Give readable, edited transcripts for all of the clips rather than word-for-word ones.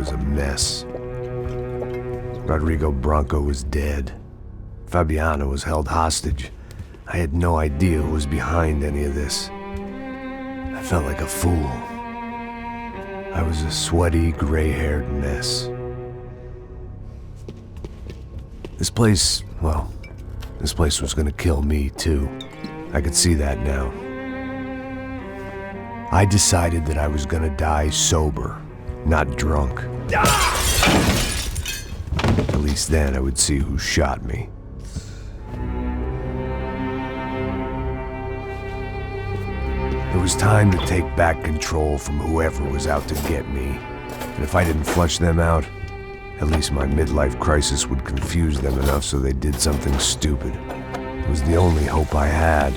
was a mess. Rodrigo Branco was dead. Fabiana was held hostage. I had no idea who was behind any of this. I felt like a fool. I was a sweaty, gray-haired mess. This place was gonna kill me too. I could see that now. I decided that I was gonna die sober, not drunk. At least then I would see who shot me. It was time to take back control from whoever was out to get me. And if I didn't flush them out, at least my midlife crisis would confuse them enough so they did something stupid. It was the only hope I had.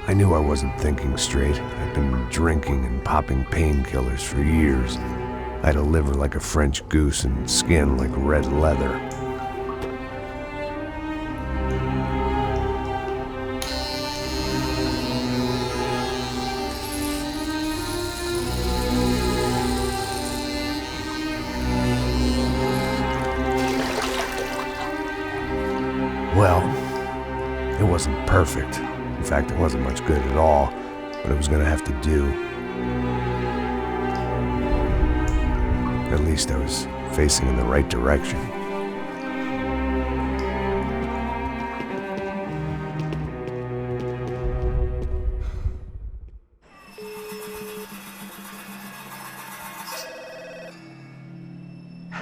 I knew I wasn't thinking straight. I'd been drinking and popping painkillers for years. I had a liver like a French goose and skin like red leather. Well, it wasn't perfect. In fact, it wasn't much good at all, but it was gonna have to do. At least I was facing in the right direction.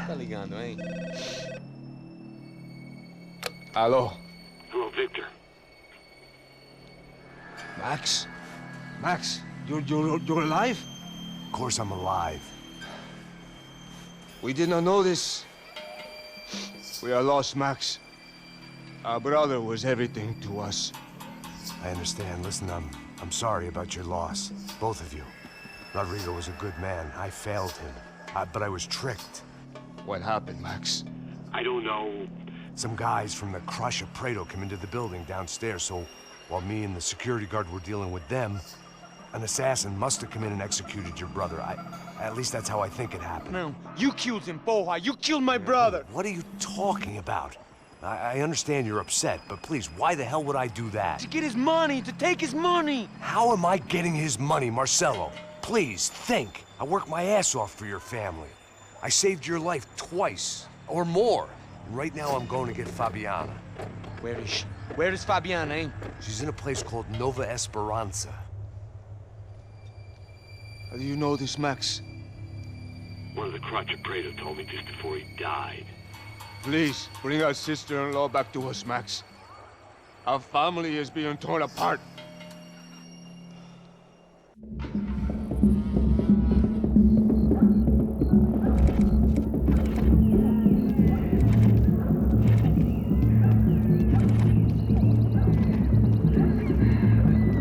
Tá ligando, hein? Alô? Hello, Victor. Max? Max, you're alive? Of course I'm alive. We did not know this. We are lost, Max. Our brother was everything to us. I understand. Listen, I'm sorry about your loss. Both of you. Rodrigo was a good man. I failed him. But I was tricked. What happened, Max? I don't know. Some guys from the Crush of Prado came into the building downstairs, so while me and the security guard were dealing with them, an assassin must have come in and executed your brother. At least that's how I think it happened. No, you killed him, Porra. You killed my brother. What are you talking about? I understand you're upset, but please, why the hell would I do that? To get his money, to take his money. How am I getting his money, Marcelo? Please, think. I worked my ass off for your family. I saved your life twice, or more. And right now I'm going to get Fabiana. Where is she? Where is Fabiana, eh? She's in a place called Nova Esperanza. How do you know this, Max? One of the Crotch of Prado told me just before he died. Please, bring our sister-in-law back to us, Max. Our family is being torn apart.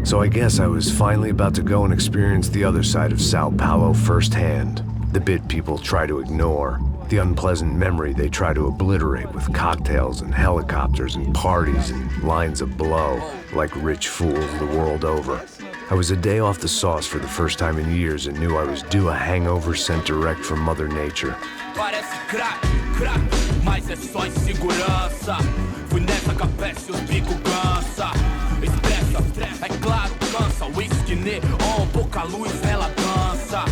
So I guess I was finally about to go and experience the other side of Sao Paulo firsthand. The bit people try to ignore. The unpleasant memory they try to obliterate with cocktails and helicopters and parties and lines of blow, like rich fools the world over. I was a day off the sauce for the first time in years and knew I was due a hangover sent direct from Mother Nature. Parece crack, mas é só insegurança. Fui nessa capeste, os bico cansa. Expressa, é claro, cansa. Whisky, neon, pouca luz, ela dança.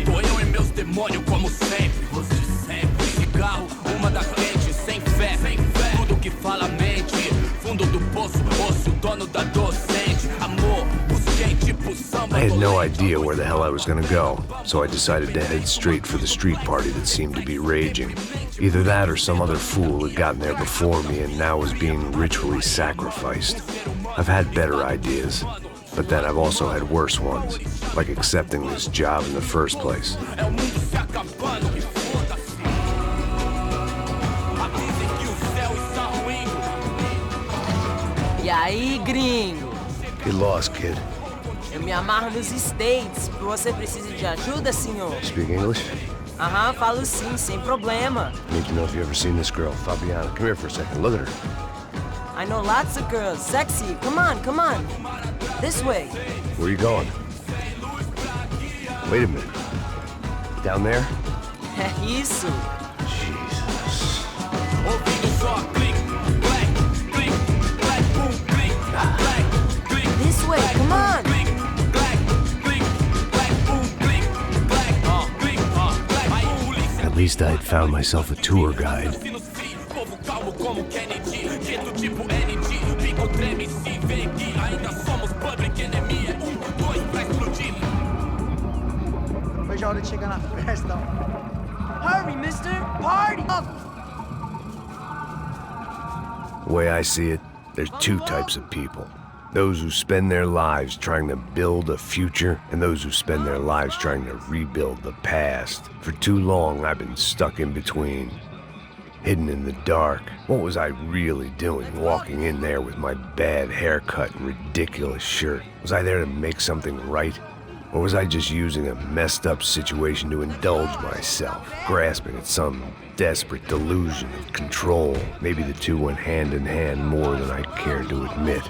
Tô eu e meus demônios como sempre. Os de sempre. Cigarro, uma das quentes, sem fé. Tudo que fala mente. Fundo do poço, osso, dono da docente. Amor, busquei tipo samba. I had no idea where the hell I was gonna go, so I decided to head straight for the street party that seemed to be raging. Either that or some other fool had gotten there before me and now was being ritually sacrificed. I've had better ideas, but then I've also had worse ones, like accepting this job in the first place. E aí, gringo? Get lost, kid. Eu me amarro nos States. Você precisa de ajuda, senhor? Speak English? Aham, falo sim, sem problema. Need to know if you've ever seen this girl, Fabiana. Come here for a second. Look at her. I know lots of girls. Sexy. Come on, come on. This way. Where are you going? Wait a minute. Down there? É isso. Jesus. Ouvindo só clique, black, clique, black, boom, clique, black, clique. This way, come on. Clique, black, clique, black, boom, clique, black, clique, black. Aí, polícia. At least I had found myself a tour guide. Povo calmo como Kennedy, jeito tipo ND, bico treme se vê que ainda somos public enemy. 1, 2, vai explodir. Veja a hora de chegar na festa. Hurry, mister. Party. The way I see it, there's two types of people. Those who spend their lives trying to build a future, and those who spend their lives trying to rebuild the past. For too long, I've been stuck in between. Hidden in the dark. What was I really doing walking in there with my bad haircut and ridiculous shirt? Was I there to make something right? Or was I just using a messed up situation to indulge myself, grasping at some desperate delusion of control? Maybe the two went hand in hand more than I cared to admit.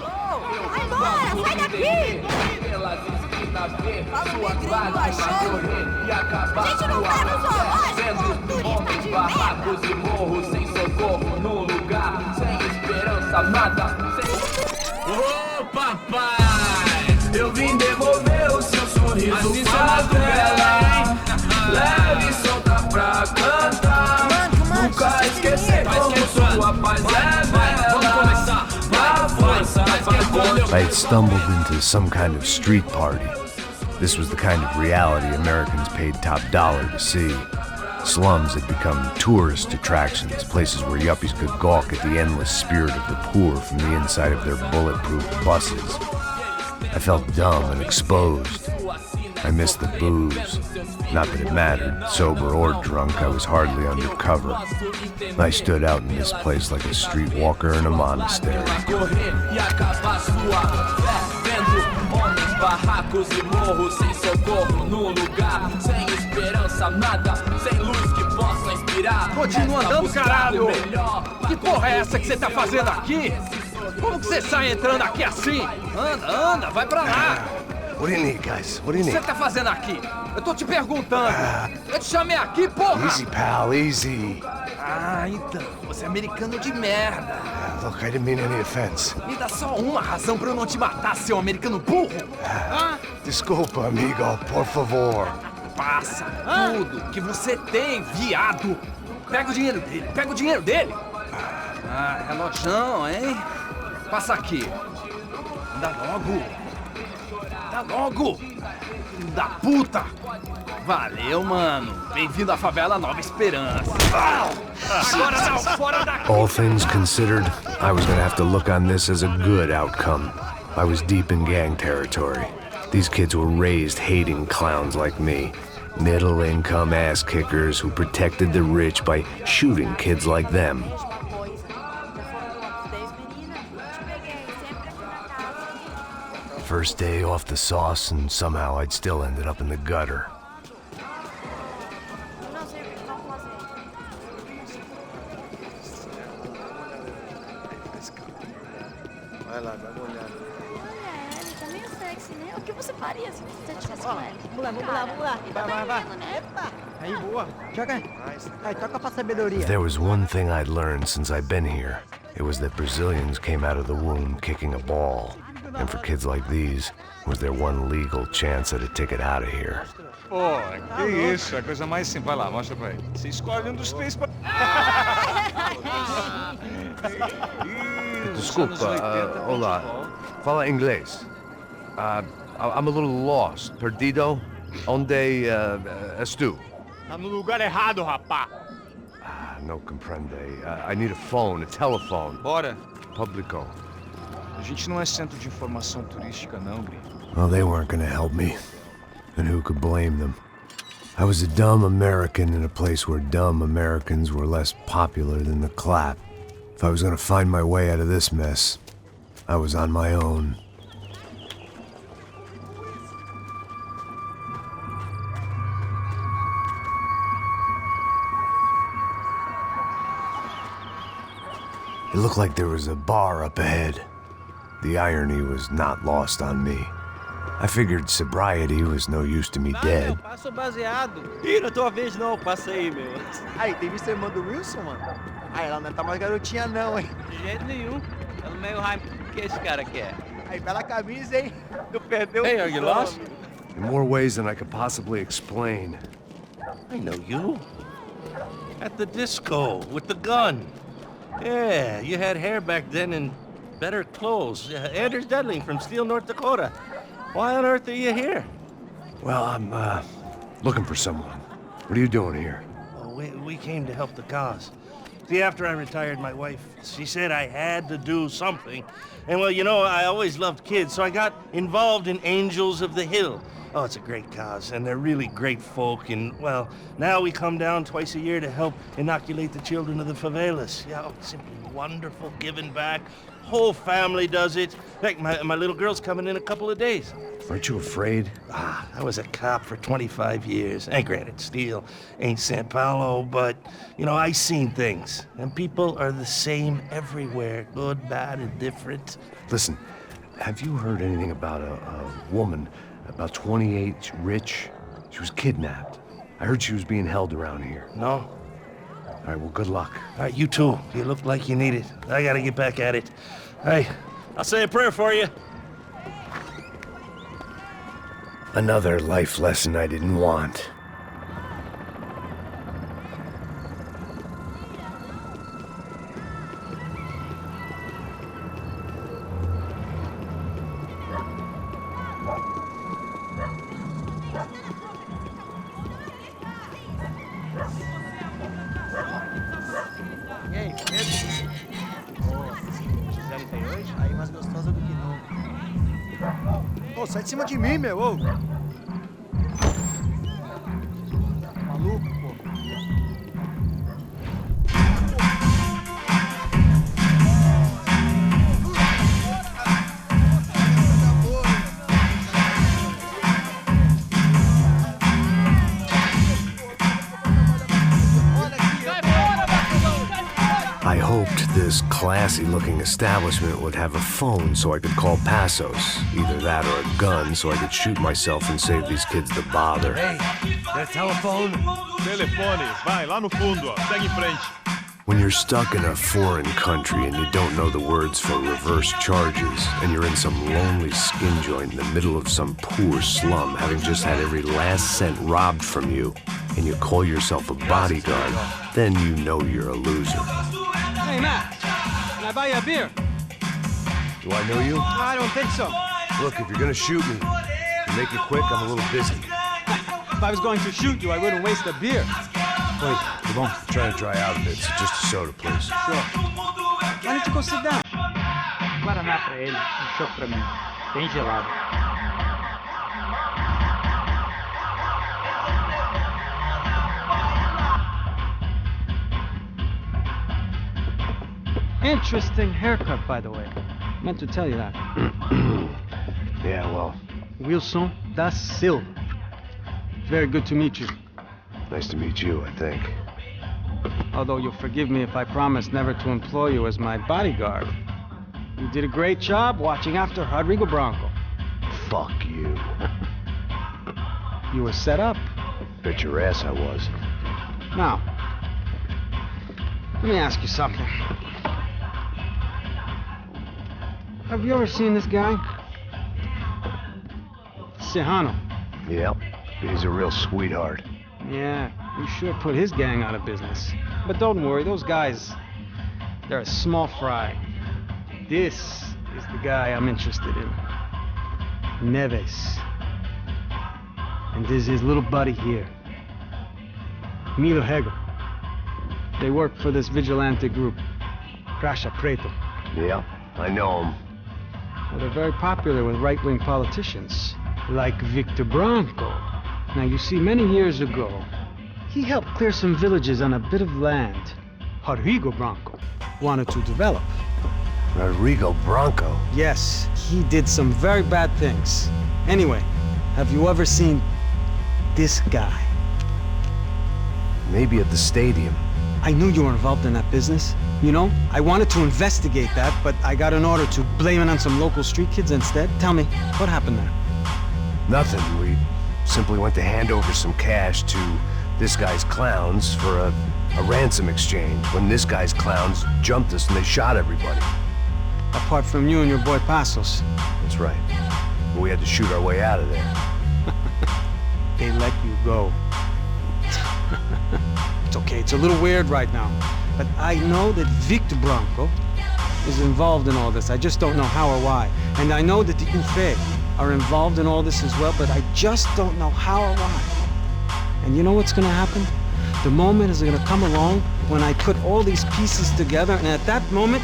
Ô papai, eu vim devolver o seu sorriso favela. Leve e solta pra cantar. Nunca esquecer como sua paz é bela. Vamos começar, vai força, I had stumbled into some kind of street party. This was the kind of reality Americans paid top dollar to see. Slums had become tourist attractions, places where yuppies could gawk at the endless spirit of the poor from the inside of their bulletproof buses. I felt dumb and exposed. I missed the booze. Not that it mattered, sober or drunk, I was hardly undercover. I stood out in this place like a streetwalker in a monastery. Barracos e morros sem socorro num lugar sem esperança, nada, sem luz que possa inspirar. Continua andando, caralho! Que porra é essa que você tá fazendo aqui? Como que você sai entrando aqui assim? Anda, vai pra lá! What do you need, guys? What do you O que need? você tá fazendo aqui? Eu tô te perguntando. Eu te chamei aqui, porra! Easy, pal, easy. Ah, então, você é americano de merda. Look, I didn't mean any offense. Me dá só uma razão pra eu não te matar, seu americano burro. Desculpa, amigo, por favor. Passa tudo que você tem, viado. Pega o dinheiro dele, Ah, relojão, hein? Passa aqui. Dá logo. Filho da puta. Valeu, mano. Bem-vindo à favela Nova Esperança. Agora não, fora daqui. All things considered, I was gonna have to look on this as a good outcome. I was deep in gang territory. These kids were raised hating clowns like me. Middle-income ass-kickers who protected the rich by shooting kids like them. First day off the sauce, and somehow I'd still ended up in the gutter. Vai lá, dá uma olhada. Olha, ele tá meio sexy, né? O que você faria se você tivesse com ele? Vamos lá. Ele tá dormindo, né? Aí, boa. Joga aí. Aí, toca pra sabedoria. If there was one thing I'd learned since I'd been here, it was that Brazilians came out of the womb kicking a ball. And for kids like these, was their one legal chance at a ticket out of here. Pô, que isso, é a coisa mais simples. Vai lá, mostra pra ele. Você escolhe um dos três pra... Desculpa, olá. Fala inglês. I'm a little lost. Perdido? Onde és tu? Tá no lugar errado, rapá. No comprende. I need a phone, a telephone. Bora. Publico. A gente não é centro de informação turística, não, Gri. Well, they weren't gonna help me. And who could blame them? I was a dumb American in a place where dumb Americans were less popular than the clap. If I was gonna find my way out of this mess, I was on my own. It looked like there was a bar up ahead. The irony was not lost on me. I figured sobriety was no use to me dead. Passa o baseado. Ih, não é tua vez não, passa aí, meu. Aí, tem visto a irmã do Wilson, mano? Aí, ela não tá mais garotinha não, hein? De jeito nenhum. Ela meio hype. O que esse cara quer? Aí, bela camisa, hein? Tu perdeu Hey, are you lost? In more ways than I could possibly explain. I know you. At the disco, with the gun. Yeah, you had hair back then and better clothes. Anders Dedling from Steele, North Dakota. Why on earth are you here? Well, I'm, looking for someone. What are you doing here? Oh, we came to help the cause. See, after I retired, my wife, she said I had to do something. And, well, you know, I always loved kids, so I got involved in Angels of the Hill. Oh, it's a great cause, and they're really great folk. And, well, now we come down twice a year to help inoculate the children of the favelas. Yeah, oh, simply wonderful, giving back. Whole family does it. In fact, my little girl's coming in a couple of days. Aren't you afraid? I was a cop for 25 years. And granted, Steele ain't São Paulo, but, you know, I seen things. And people are the same everywhere, good, bad, and different. Listen, have you heard anything about a woman, about 28, rich? She was kidnapped. I heard she was being held around here. No? All right, well, good luck. All right, you too. You look like you need it. I gotta get back at it. Hey, I'll say a prayer for you. Another life lesson I didn't want. E aí, Pedro? Gisele tem hoje? Aí, mais gostosa do que nunca. Ô, sai de cima de mim, meu, ô! Maluco, pô. I hoped this classy-looking establishment would have a phone so I could call Passos. Either that or a gun so I could shoot myself and save these kids the bother. Hey, that telephone? Telefone, vai, lá no fundo, ó. Segue em frente. When you're stuck in a foreign country and you don't know the words for reverse charges, and you're in some lonely skin joint in the middle of some poor slum, having just had every last cent robbed from you, and you call yourself a bodyguard, then you know you're a loser. Hey, Matt, can I buy you a beer? Do I know you? I don't think so. Look, if you're gonna shoot me, make it quick, I'm a little busy. If I was going to shoot you, I wouldn't waste a beer. Wait, come on. I'm trying to dry out a bit, so just a soda, please. Sure. Why don't you go sit down? Guaraná pra ele, chopp pra mim. Bem gelado. Interesting haircut, by the way. Meant to tell you that. Yeah, well, Wilson da Silva. Very good to meet you. nice to meet you, I think. Although you'll forgive me if I promise never to employ you as my bodyguard. You did a great job watching after Rodrigo Branco. Fuck you. You were set up. Bet your ass I was. Now, let me ask you something. Have you ever seen this guy? Serrano. Yep, he's a real sweetheart. Yeah, you sure put his gang out of business. But don't worry, those guys, they're a small fry. This is the guy I'm interested in. Neves. And this is his little buddy here. Milo Hegel. They work for this vigilante group, Crasha Preto. Yeah, I know him. Well, they're very popular with right-wing politicians, like Victor Branco. Now, you see, many years ago, he helped clear some villages on a bit of land Rodrigo Branco wanted to develop. Rodrigo Branco? Yes, he did some very bad things. Anyway, have you ever seen this guy? Maybe at the stadium. I knew you were involved in that business. You know, I wanted to investigate that, but I got an order to blame it on some local street kids instead. Tell me, what happened there? Nothing. We simply went to hand over some cash to this guy's clowns for a ransom exchange when this guy's clowns jumped us and they shot everybody. Apart from you and your boy Passos. That's right. But we had to shoot our way out of there. They let you go. It's okay, it's a little weird right now. But I know that Victor Branco is involved in all this. I just don't know how or why. And I know that the Ufe are involved in all this as well, but I just don't know how or why. And you know what's gonna happen? The moment is gonna come along when I put all these pieces together, and at that moment,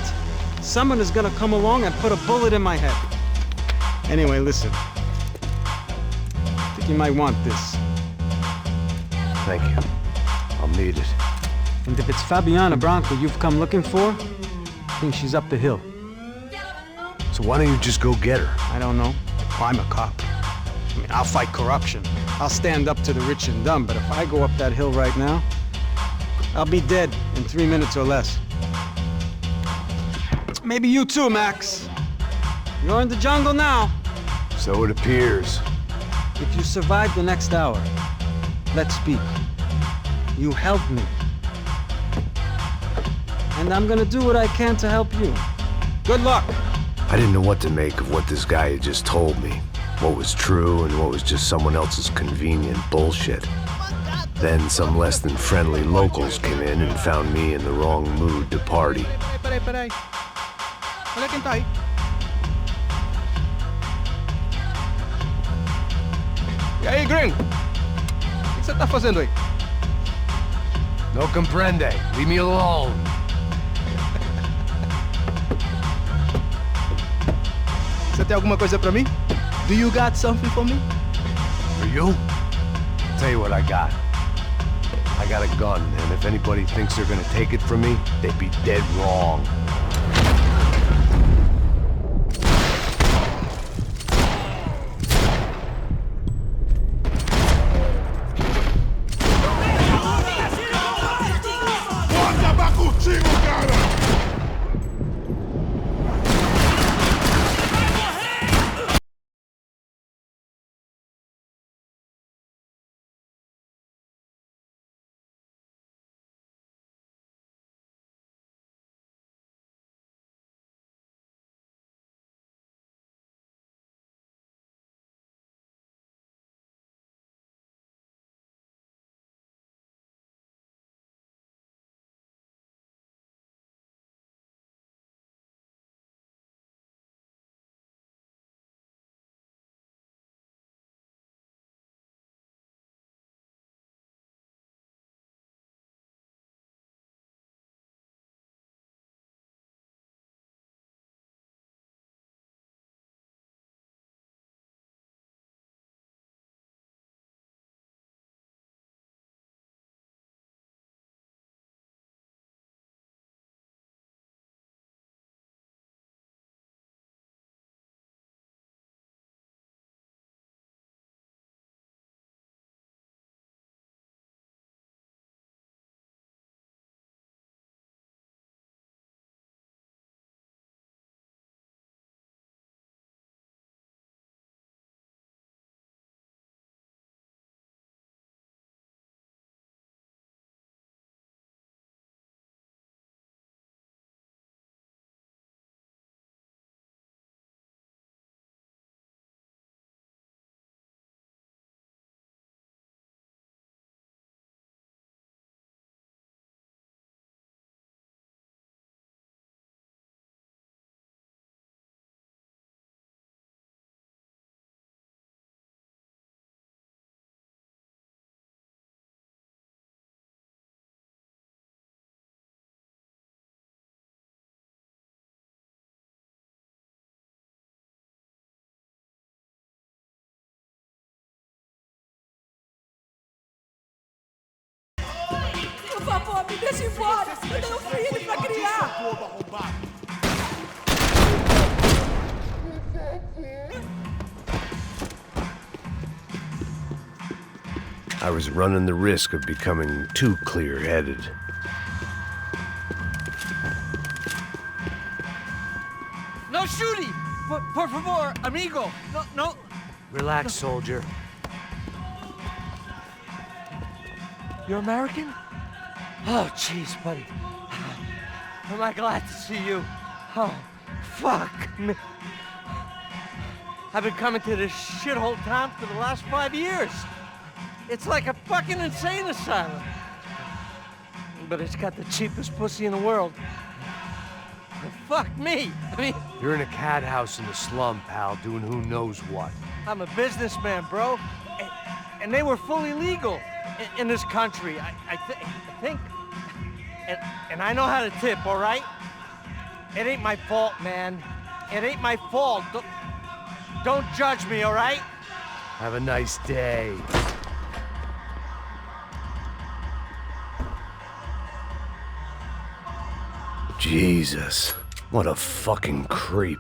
someone is gonna come along and put a bullet in my head. Anyway, listen. I think you might want this. Thank you. I'll need it. And if it's Fabiana Branco you've come looking for, I think she's up the hill. So why don't you just go get her? I don't know. Well, I'm a cop. I mean, I'll fight corruption. I'll stand up to the rich and dumb, but if I go up that hill right now, I'll be dead in 3 minutes or less. Maybe you too, Max. You're in the jungle now. So it appears. If you survive the next hour, let's speak. You help me. And I'm gonna do what I can to help you. Good luck. I didn't know what to make of what this guy had just told me. What was true and what was just someone else's convenient bullshit. Then some less than friendly locals came in and found me in the wrong mood to party. Peraí. Olha quem tá aí. E aí, gringo? O que você tá fazendo aí? No comprende. Leave me alone. Você tem alguma coisa pra mim? Do you got something for me? For you? Tell you what I got. I got a gun, and if anybody thinks they're gonna take it from me, they'd be dead wrong. Por favor, me deixe embora! Eu tenho um filho pra criar! I was running the risk of becoming too clear-headed. No shooting! Por favor, amigo! No, Relax, soldier. You're American? Oh, jeez, buddy. Am I glad to see you? Oh, fuck me. I've been coming to this shithole town for the last 5 years. It's like a fucking insane asylum. But it's got the cheapest pussy in the world. Fuck me. I mean... You're in a cat house in the slum, pal, doing who knows what. I'm a businessman, bro. And they were fully legal in this country. I think... And I know how to tip, all right? It ain't my fault, man. It ain't my fault. Don't judge me, all right? Have a nice day. Jesus, what a fucking creep.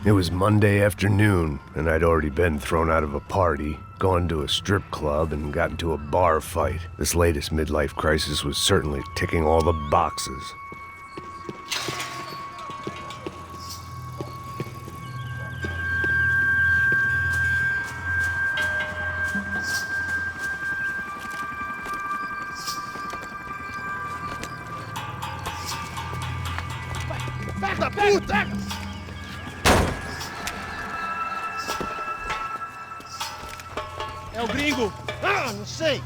It was Monday afternoon, and I'd already been thrown out of a party, gone to a strip club, and got into a bar fight. This latest midlife crisis was certainly ticking all the boxes. Pega, puta! É o gringo. Ah, não sei.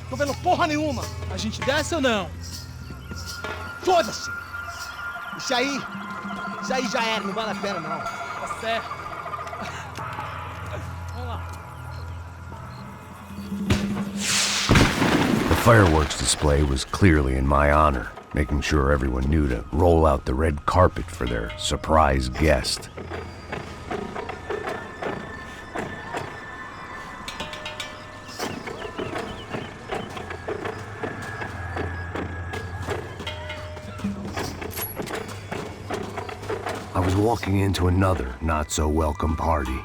Tô vendo porra nenhuma. A gente desce ou não? Foda-se. Isso aí já era, não vale a pena não. Tá certo. Vamos lá. The fireworks display was clearly in my honor, making sure everyone knew to roll out the red carpet for their surprise guest. I was walking into another not-so-welcome party.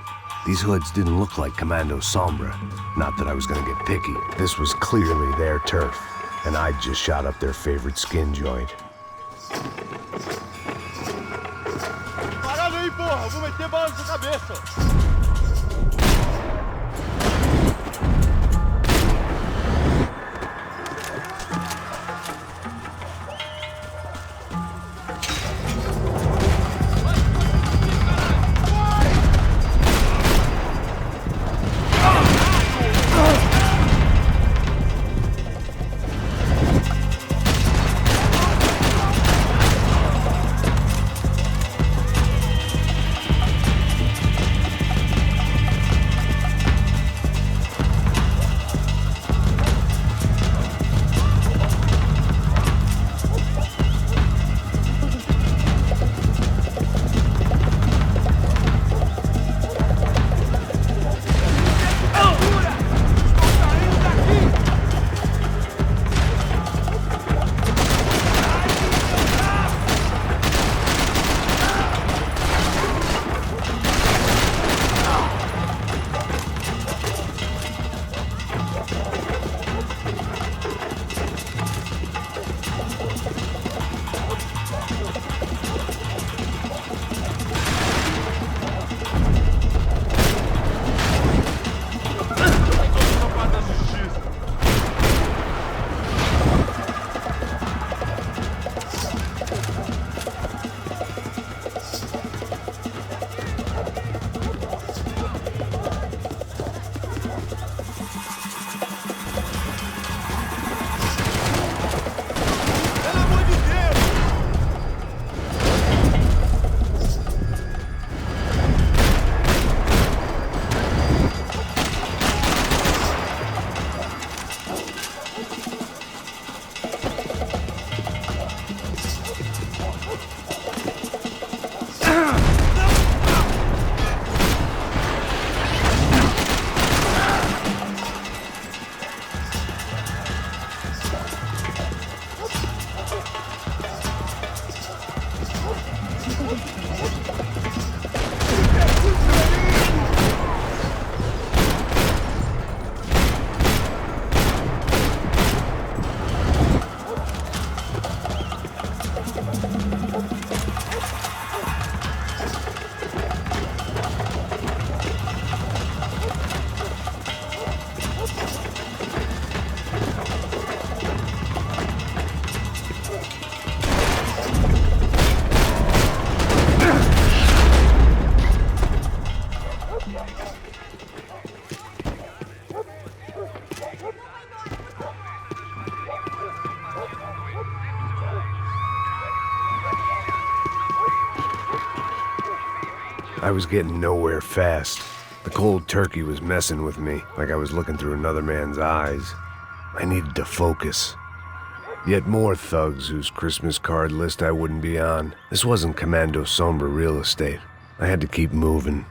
These hoods didn't look like Commando Sombra. Not that I was gonna get picky. This was clearly their turf, and I'd just shot up their favorite skin joint. Parado aí, porra! Vou meter bala na sua cabeça! I was getting nowhere fast. The cold turkey was messing with me, like I was looking through another man's eyes. I needed to focus. Yet more thugs whose Christmas card list I wouldn't be on. This wasn't Commando Sombra real estate. I had to keep moving.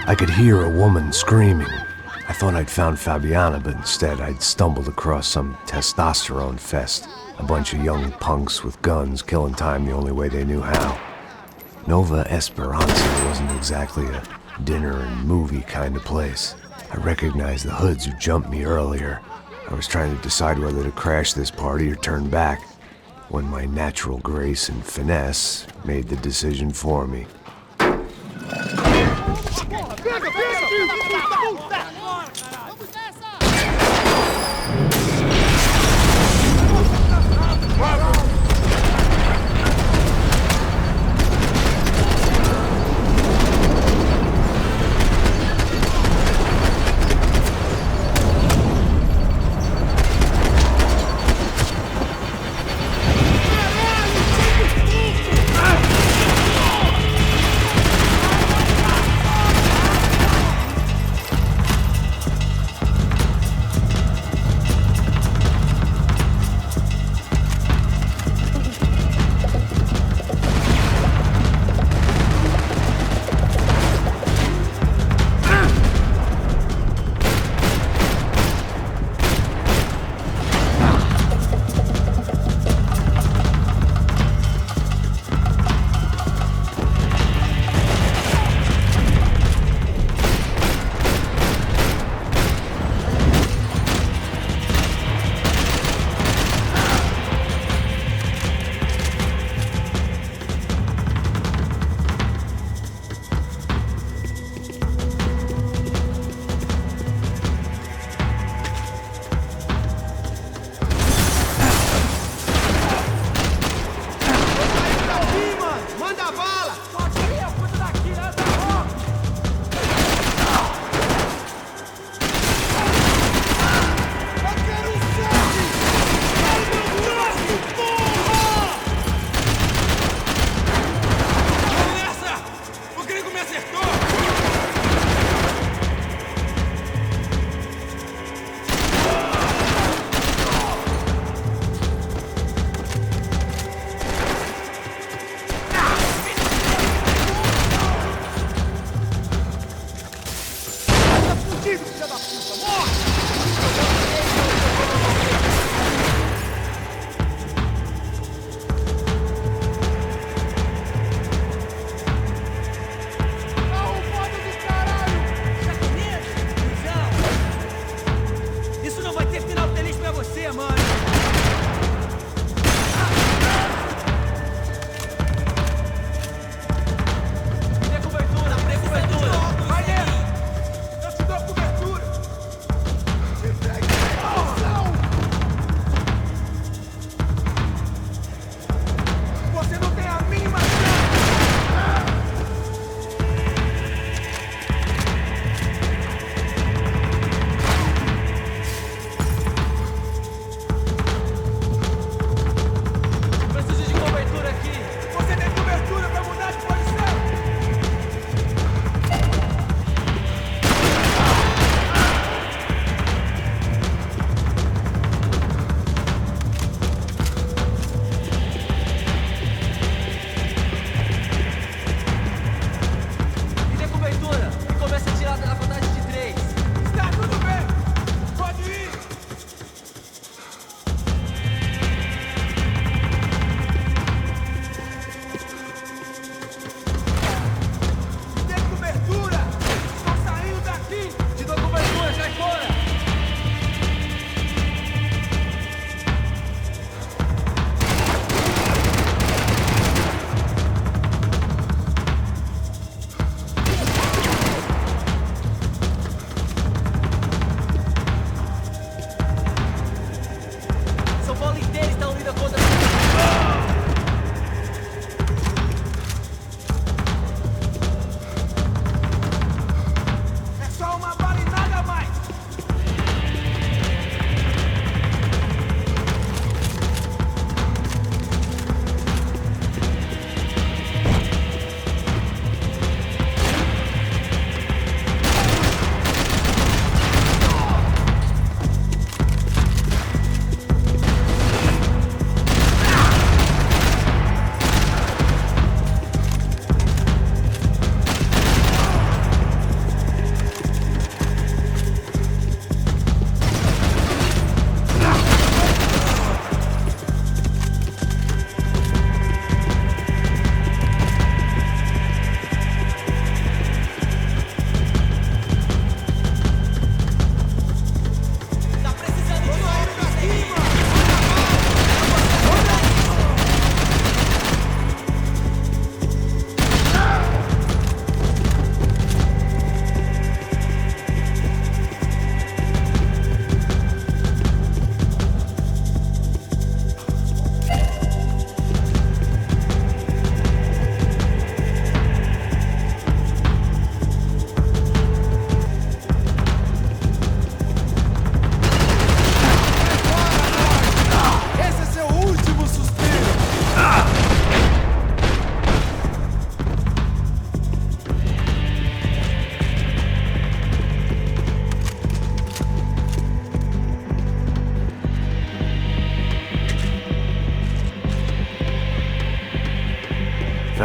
I could hear a woman screaming. I thought I'd found Fabiana, but instead I'd stumbled across some testosterone fest. A bunch of young punks with guns killing time the only way they knew how. Nova Esperanza wasn't exactly a dinner and movie kind of place. I recognized the hoods who jumped me earlier. I was trying to decide whether to crash this party or turn back, when my natural grace and finesse made the decision for me.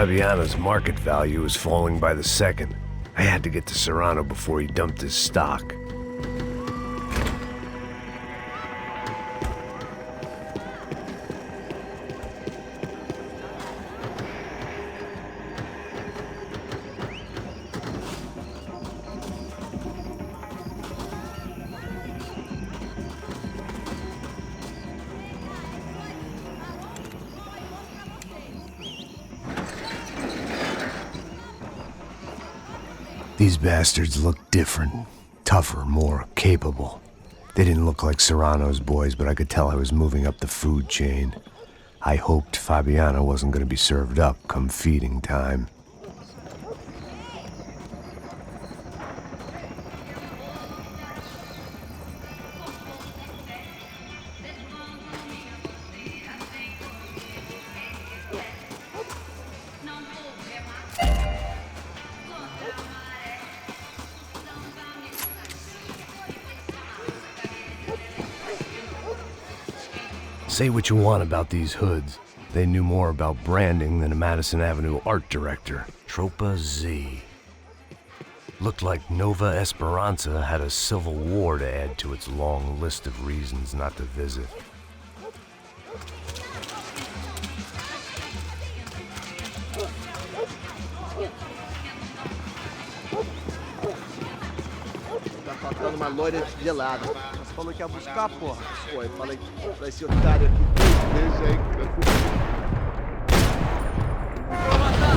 Fabiano's market value was falling by the second. I had to get to Serrano before he dumped his stock. These bastards looked different, tougher, more capable. They didn't look like Serrano's boys, but I could tell I was moving up the food chain. I hoped Fabiano wasn't going to be served up come feeding time. Say what you want about these hoods. They knew more about branding than a Madison Avenue art director. Tropa Z. Looked like Nova Esperanza had a civil war to add to its long list of reasons not to visit. Tá faltando uma loira gelada. Você falou que ia buscar, porra? Pô, eu falei pra esse otário aqui 3 vezes aí. Vou matar!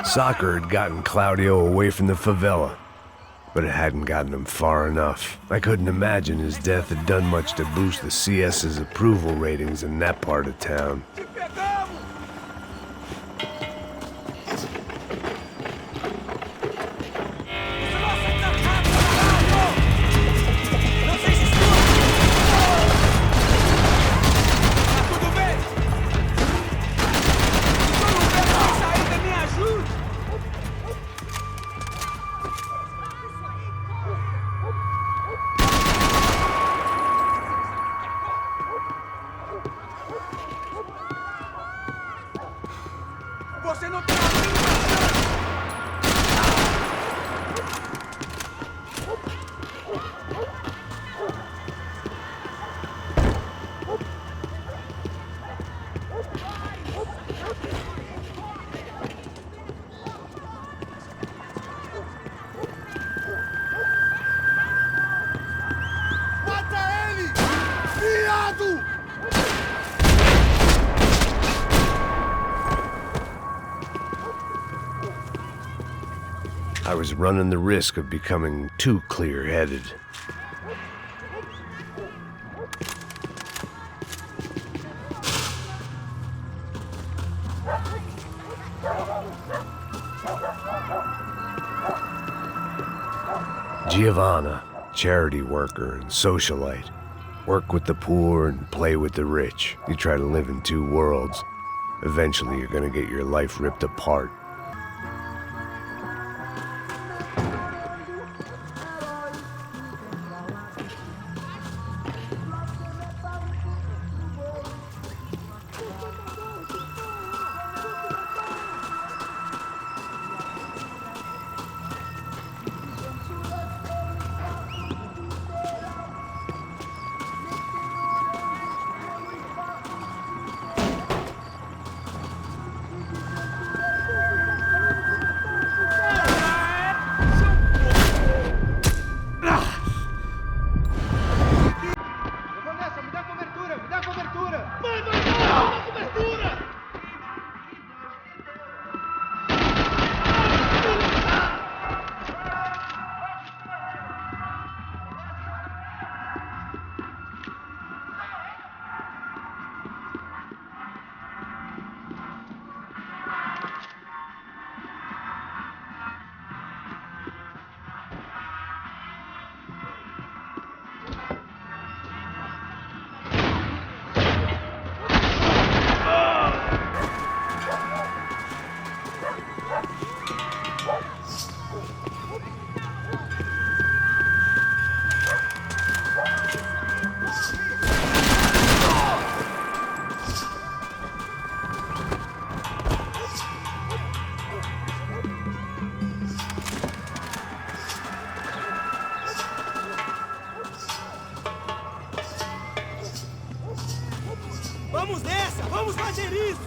Soccer had gotten Claudio away from the favela, but it hadn't gotten him far enough. I couldn't imagine his death had done much to boost the CS's approval ratings in that part of town. I was running the risk of becoming too clear-headed. Giovanna, charity worker and socialite. Work with the poor and play with the rich. You try to live in two worlds. Eventually you're gonna get your life ripped apart. Vamos fazer isso!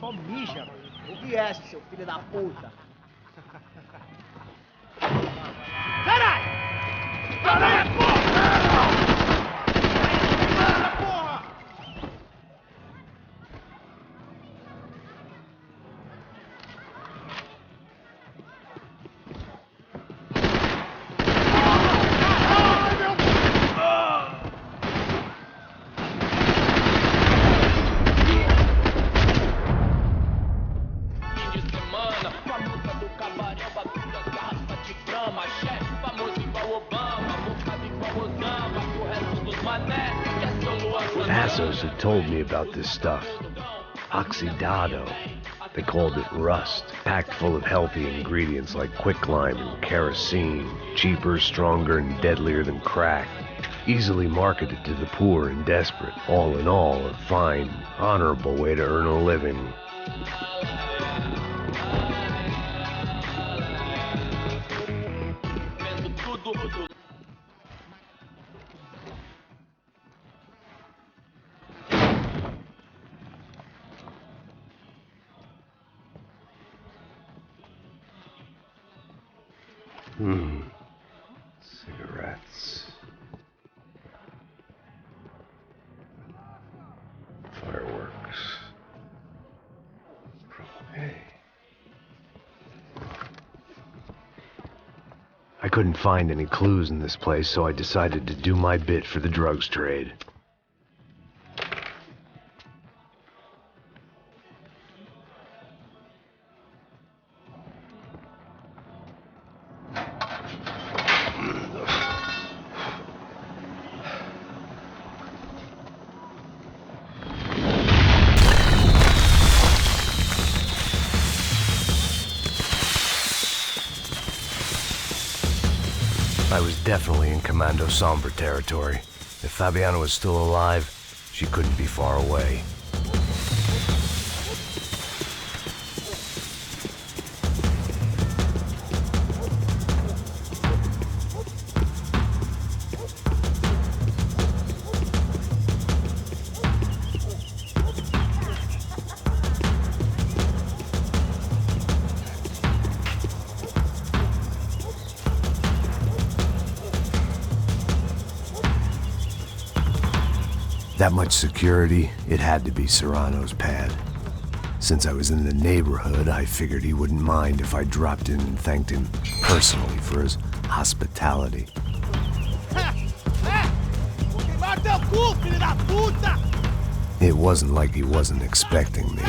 Só mija, mano. O que é, seu filho da puta? Caralho! Caralho, porra! Porra! Passos had told me about this stuff. Oxidado. They called it rust, packed full of healthy ingredients like quicklime and kerosene, cheaper, stronger, and deadlier than crack. Easily marketed to the poor and desperate. All in all, a fine, honorable way to earn a living. Cigarettes. Fireworks. Hey. I couldn't find any clues in this place, so I decided to do my bit for the drugs trade. I was definitely in Commando Sombra territory. If Fabiana was still alive, she couldn't be far away. That much security, it had to be Serrano's pad. Since I was in the neighborhood, I figured he wouldn't mind if I dropped in and thanked him personally for his hospitality. It wasn't like he wasn't expecting me.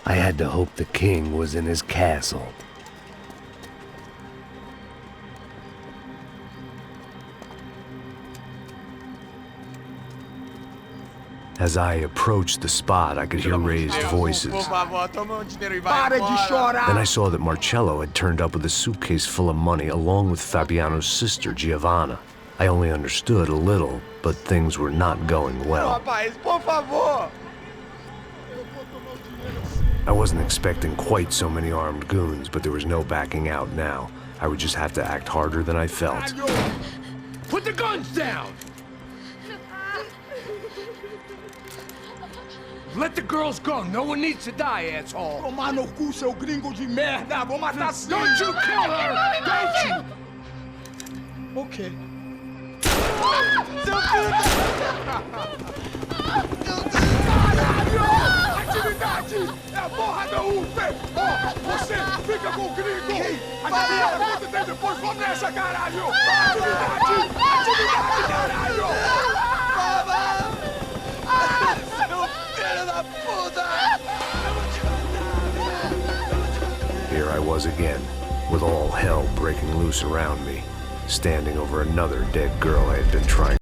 I had to hope the king was in his castle. As I approached the spot, I could hear raised voices. Then I saw that Marcello had turned up with a suitcase full of money along with Fabiano's sister, Giovanna. I only understood a little, but things were not going well. I wasn't expecting quite so many armed goons, but there was no backing out now. I would just have to act harder than I felt. Put the guns down! Let the girls go. No one needs to die, asshole. Tomar no cu, seu gringo de merda. Vou matar sim. Don't you kill her! Don't you? Okay. Seu filho! você! Ó, você fica com o gringo! A galera, quanto tempo depois, vamos nessa, caralho! Atividade! Atividade, caralho! Seu filho da puta! Here I was again, with all hell breaking loose around me, standing over another dead girl I had been trying